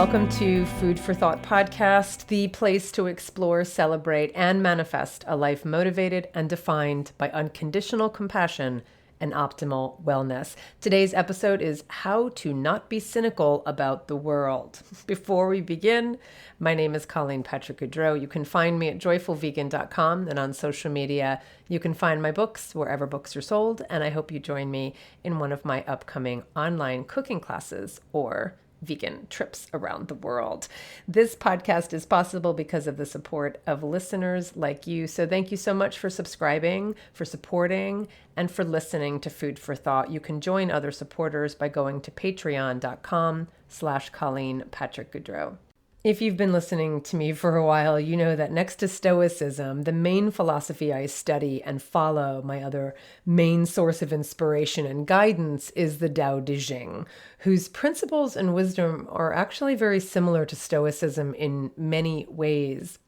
Welcome to Food for Thought podcast, the place to explore, celebrate, and manifest a life motivated and defined by unconditional compassion and optimal wellness. Today's episode is how to not be cynical about the world. Before we begin, my name is Patrick-Goudreau. You can find me at joyfulvegan.com and on social media. You can find my books wherever books are sold, and I hope you join me in one of my upcoming online cooking classes or vegan trips around the world. This podcast is possible because of the support of listeners like you. So thank you so much for subscribing, for supporting, and for listening to Food for Thought. You can join other supporters by going to patreon.com/Colleen Patrick-Goudreau. If you've been listening to me for a while, you know that next to Stoicism, the main philosophy I study and follow, my other main source of inspiration and guidance, is the Tao Te Ching, whose principles and wisdom are actually very similar to Stoicism in many ways.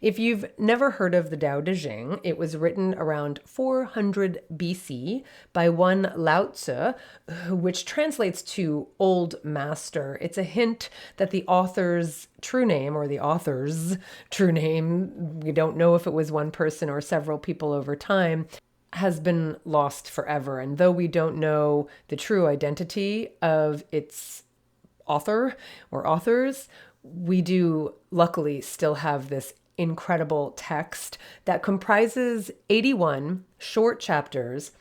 If you've never heard of the Tao Te Ching, it was written around 400 BC by one Lao Tzu, which translates to Old Master. It's a hint that the author's true name, we don't know if it was one person or several people over time, has been lost forever. And though we don't know the true identity of its author or authors, we do luckily still have this incredible text that comprises 81 short chapters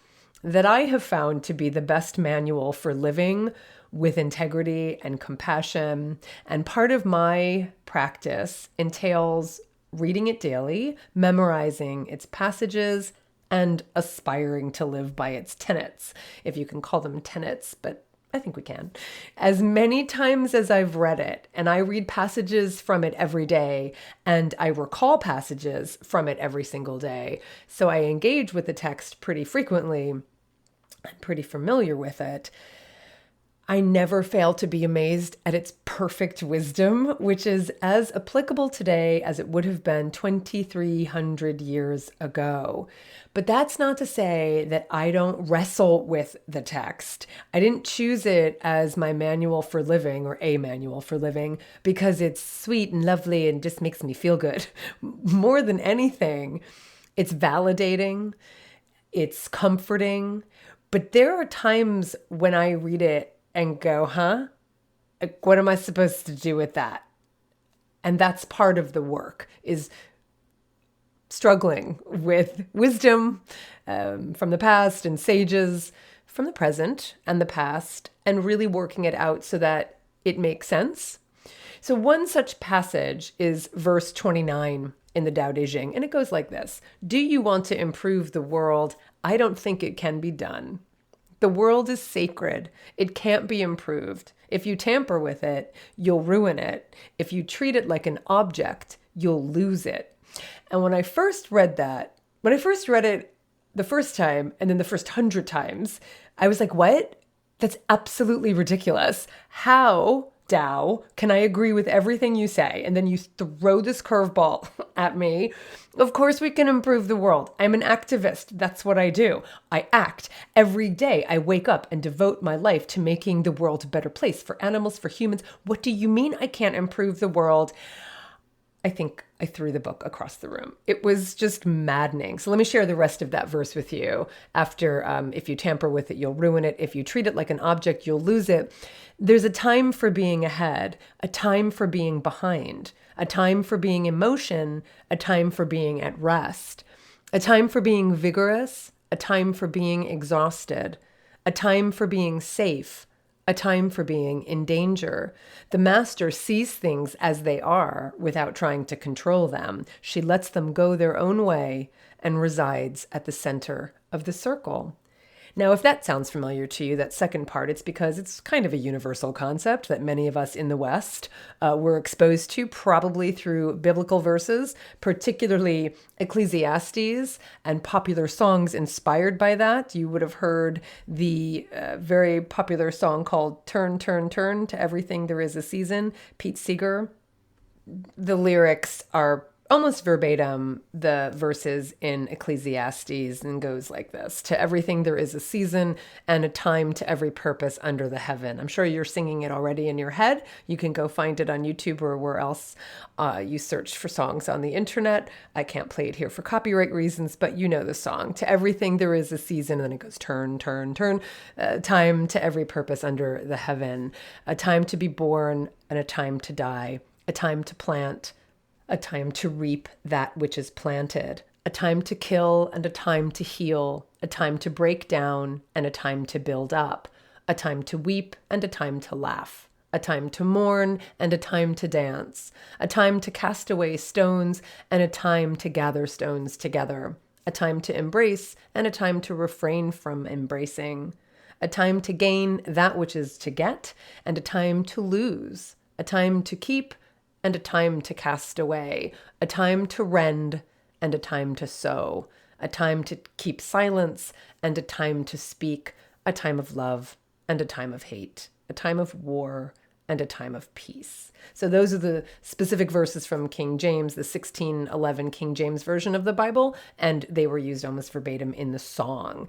that I have found to be the best manual for living with integrity and compassion. And part of my practice entails reading it daily, memorizing its passages, and aspiring to live by its tenets, if you can call them tenets, but I think we can. As many times as I've read it, and I read passages from it every day, and I recall passages from it every single day, so I engage with the text pretty frequently. I'm pretty familiar with it. I never fail to be amazed at its perfect wisdom, which is as applicable today as it would have been 2,300 years ago. But that's not to say that I don't wrestle with the text. I didn't choose it as my manual for living or a manual for living because it's sweet and lovely and just makes me feel good. More than anything, it's validating, it's comforting. But there are times when I read it and go, what am I supposed to do with that? And that's part of the work, is struggling with wisdom from the past and sages from the present and the past, and really working it out so that it makes sense. So one such passage is verse 29 in the Tao Te Ching, and it goes like this: "Do you want to improve the world? I don't think it can be done. The world is sacred. It can't be improved. If you tamper with it, you'll ruin it. If you treat it like an object, you'll lose it." And when I first read it the first time, and then the first 100 times, I was like, what? That's absolutely ridiculous. How, Tao, can I agree with everything you say? And then you throw this curveball at me. Of course we can improve the world. I'm an activist. That's what I do. I act. Every day I wake up and devote my life to making the world a better place for animals, for humans. What do you mean I can't improve the world? I think I threw the book across the room. It was just maddening. So let me share the rest of that verse with you. After, if you tamper with it, you'll ruin it. If you treat it like an object, you'll lose it. There's a time for being ahead, a time for being behind, a time for being in motion, a time for being at rest, a time for being vigorous, a time for being exhausted, a time for being safe, a time for being in danger. The master sees things as they are without trying to control them. She lets them go their own way and resides at the center of the circle. Now, if that sounds familiar to you, that second part, it's because it's kind of a universal concept that many of us in the West were exposed to, probably through biblical verses, particularly Ecclesiastes and popular songs inspired by that. You would have heard the very popular song called "Turn, Turn, Turn, to Everything There Is a Season," Pete Seeger. The lyrics are almost verbatim the verses in Ecclesiastes, and goes like this: to everything there is a season and a time to every purpose under the heaven. I'm sure you're singing it already in your head. You can go find it on YouTube or where else you search for songs on the internet. I can't play it here for copyright reasons, but you know the song. To everything there is a season, and then it goes turn, turn, turn. Time to every purpose under the heaven. A time to be born and a time to die. A time to plant, a time to reap that which is planted, a time to kill and a time to heal, a time to break down and a time to build up, a time to weep and a time to laugh, a time to mourn and a time to dance, a time to cast away stones and a time to gather stones together, a time to embrace and a time to refrain from embracing, a time to gain that which is to get and a time to lose, a time to keep and a time to cast away, a time to rend and a time to sow, a time to keep silence and a time to speak, a time of love and a time of hate, a time of war and a time of peace. So those are the specific verses from King James, the 1611 King James version of the Bible, and they were used almost verbatim in the song.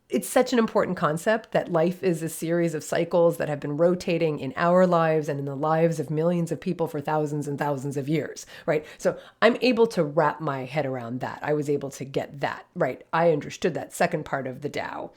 It's such an important concept that life is a series of cycles that have been rotating in our lives and in the lives of millions of people for thousands and thousands of years, right? So I'm able to wrap my head around that. I was able to get that, right? I understood that second part of the Tao.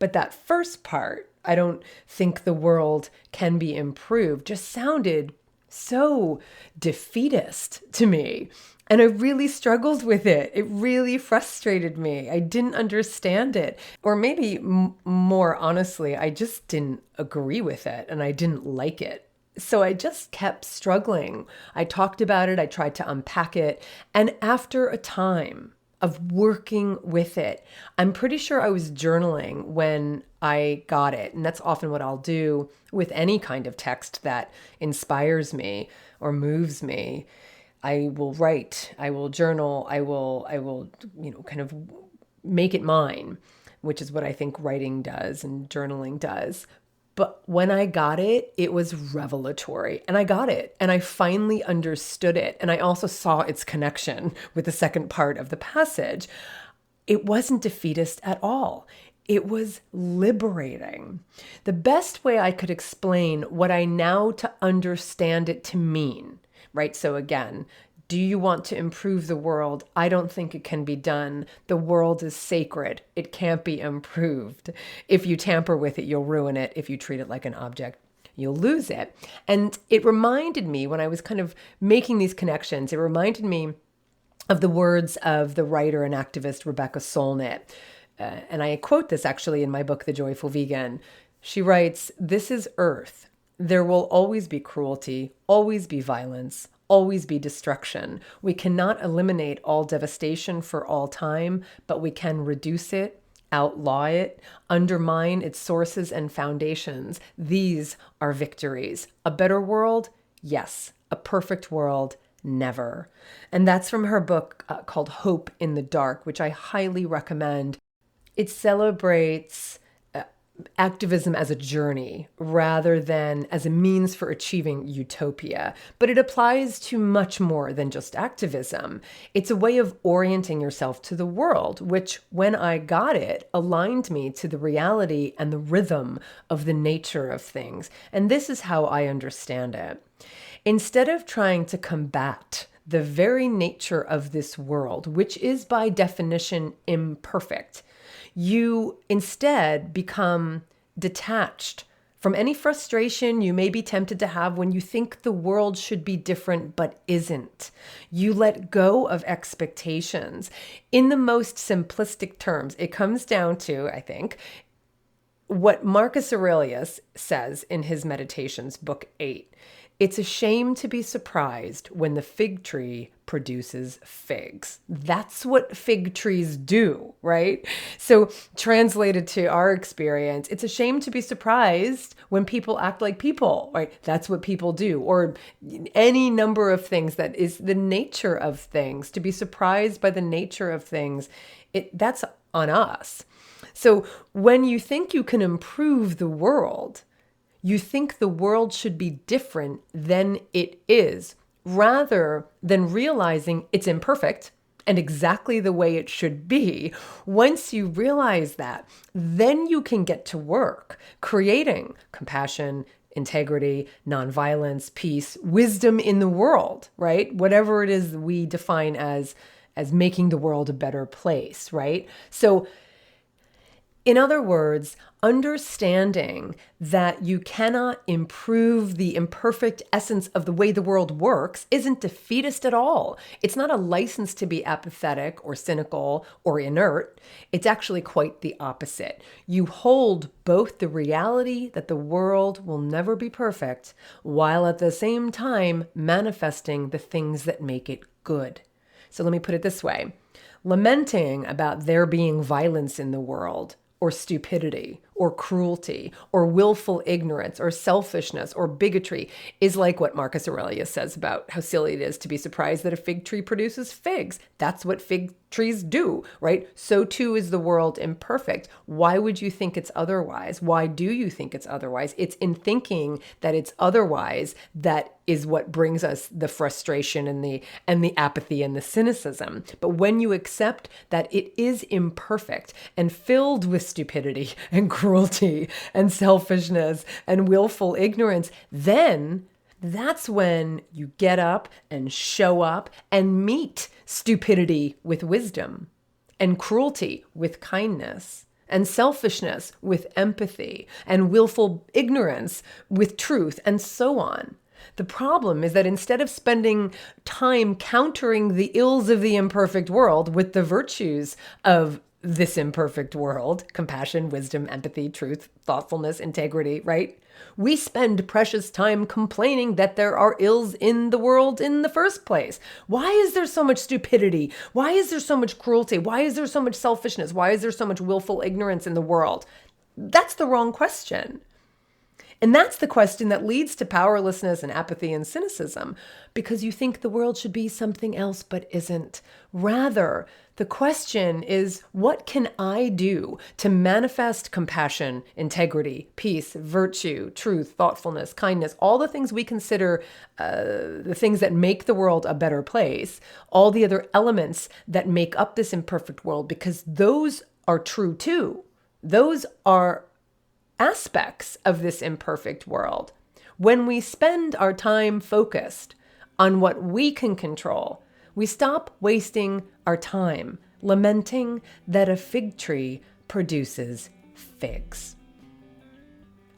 But that first part, I don't think the world can be improved, just sounded so defeatist to me. And I really struggled with it. It really frustrated me. I didn't understand it. Or maybe more honestly, I just didn't agree with it and I didn't like it. So I just kept struggling. I talked about it. I tried to unpack it. And after a time of working with it, I'm pretty sure I was journaling when I got it. And that's often what I'll do with any kind of text that inspires me or moves me. I will write, I will journal, I will, kind of make it mine, which is what I think writing does and journaling does. But when I got it, it was revelatory, and I got it, and I finally understood it. And I also saw its connection with the second part of the passage. It wasn't defeatist at all. It was liberating. The best way I could explain what I now to understand it to mean, right? So again, do you want to improve the world? I don't think it can be done. The world is sacred. It can't be improved. If you tamper with it, you'll ruin it. If you treat it like an object, you'll lose it. And it reminded me, when I was kind of making these connections, it reminded me of the words of the writer and activist Rebecca Solnit. And I quote this actually in my book, The Joyful Vegan. She writes, "This is Earth. There will always be cruelty, always be violence, always be destruction. We cannot eliminate all devastation for all time, but we can reduce it, outlaw it, undermine its sources and foundations. These are victories. A better world? Yes. A perfect world? Never." And that's from her book called Hope in the Dark, which I highly recommend. It celebrates activism as a journey rather than as a means for achieving utopia. But it applies to much more than just activism. It's a way of orienting yourself to the world, which, when I got it, aligned me to the reality and the rhythm of the nature of things. And this is how I understand it. Instead of trying to combat the very nature of this world, which is by definition imperfect, you instead become detached from any frustration you may be tempted to have when you think the world should be different but isn't. You let go of expectations. In the most simplistic terms, it comes down to, I think, what Marcus Aurelius says in his Meditations, Book 8. It's a shame to be surprised when the fig tree produces figs. That's what fig trees do, right? So translated to our experience, it's a shame to be surprised when people act like people, right? That's what people do. Or any number of things that is the nature of things. To be surprised by the nature of things, that's on us. So when you think you can improve the world, you think the world should be different than it is, rather than realizing it's imperfect and exactly the way it should be. Once you realize that, then you can get to work creating compassion, integrity, nonviolence, peace, wisdom in the world, right? Whatever it is we define as making the world a better place, right? So in other words, understanding that you cannot improve the imperfect essence of the way the world works isn't defeatist at all. It's not a license to be apathetic or cynical or inert. It's actually quite the opposite. You hold both the reality that the world will never be perfect, while at the same time manifesting the things that make it good. So let me put it this way. Lamenting about there being violence in the world, or stupidity, or cruelty, or willful ignorance, or selfishness, or bigotry is like what Marcus Aurelius says about how silly it is to be surprised that a fig tree produces figs. That's what fig trees do, right? So too is the world imperfect. Why would you think it's otherwise? Why do you think it's otherwise? It's in thinking that it's otherwise that is what brings us the frustration and the apathy and the cynicism. But when you accept that it is imperfect and filled with stupidity and cruelty and selfishness and willful ignorance, then that's when you get up and show up and meet stupidity with wisdom, and cruelty with kindness, and selfishness with empathy, and willful ignorance with truth, and so on. The problem is that instead of spending time countering the ills of the imperfect world with the virtues of this imperfect world, compassion, wisdom, empathy, truth, thoughtfulness, integrity, right? We spend precious time complaining that there are ills in the world in the first place. Why is there so much stupidity? Why is there so much cruelty? Why is there so much selfishness? Why is there so much willful ignorance in the world? That's the wrong question. And that's the question that leads to powerlessness and apathy and cynicism, because you think the world should be something else but isn't. Rather, the question is, what can I do to manifest compassion, integrity, peace, virtue, truth, thoughtfulness, kindness, all the things we consider the things that make the world a better place, all the other elements that make up this imperfect world, because those are true too. Those are aspects of this imperfect world. When we spend our time focused on what we can control, we stop wasting our time lamenting that a fig tree produces figs.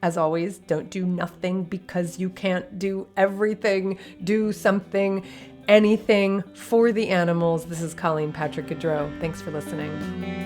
As always, don't do nothing because you can't do everything. Do something, anything for the animals. This is Colleen Patrick-Goudreau. Thanks for listening.